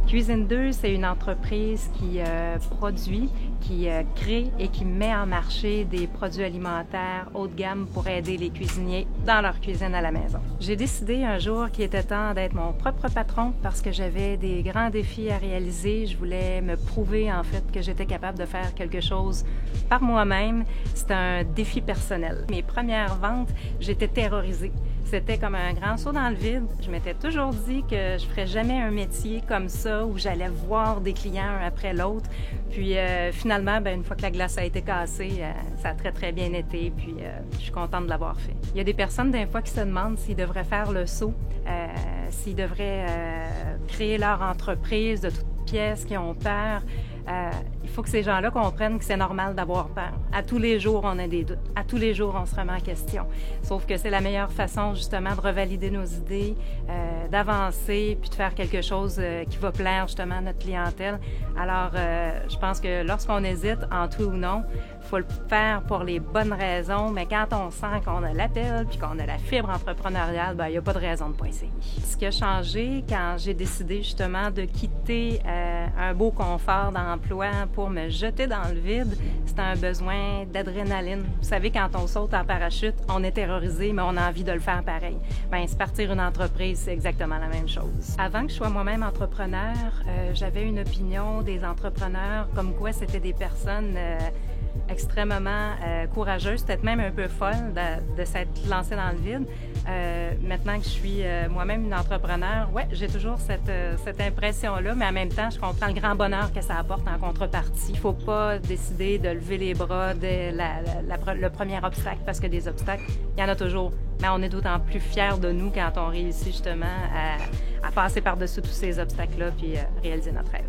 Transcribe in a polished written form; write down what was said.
Cuisine 2, c'est une entreprise qui produit, qui crée et qui met en marché des produits alimentaires haut de gamme pour aider les cuisiniers dans leur cuisine à la maison. J'ai décidé un jour qu'il était temps d'être mon propre patron parce que j'avais des grands défis à réaliser. Je voulais me prouver en fait que j'étais capable de faire quelque chose par moi-même. C'était un défi personnel. Mes premières ventes, j'étais terrorisée. C'était comme un grand saut dans le vide. Je m'étais toujours dit que je ferais jamais un métier comme ça où j'allais voir des clients un après l'autre. Puis finalement, une fois que la glace a été cassée, ça a très très bien été. Puis je suis contente de l'avoir fait. Il y a des personnes des fois qui se demandent s'ils devraient faire le saut, s'ils devraient créer leur entreprise de toutes pièces, qui ont peur. Il faut que ces gens-là comprennent que c'est normal d'avoir peur. À tous les jours, on a des doutes. À tous les jours, on se remet en question. Sauf que c'est la meilleure façon, justement, de revalider nos idées, d'avancer, puis de faire quelque chose qui va plaire, justement, à notre clientèle. Alors, je pense que lorsqu'on hésite, en tout ou non, il faut le faire pour les bonnes raisons, mais quand on sent qu'on a l'appel puis qu'on a la fibre entrepreneuriale, il n'y a pas de raison de ne pas essayer. Ce qui a changé quand j'ai décidé, justement, de quitter un beau confort d'emploi pour me jeter dans le vide, c'était un besoin d'adrénaline. Vous savez, quand on saute en parachute, on est terrorisé, mais on a envie de le faire pareil. Se partir une entreprise, c'est exactement la même chose. Avant que je sois moi-même entrepreneur, j'avais une opinion des entrepreneurs comme quoi c'était des personnes extrêmement courageuses, peut-être même un peu folles de s'être lancée dans le vide. Maintenant que je suis moi-même une entrepreneur, j'ai toujours cette impression-là, mais en même temps, je comprends le grand bonheur que ça apporte en contrepartie. Il ne faut pas décider de lever les bras dès le premier obstacle, parce que des obstacles, il y en a toujours. Mais on est d'autant plus fiers de nous quand on réussit justement à passer par-dessus tous ces obstacles-là puis réaliser notre rêve.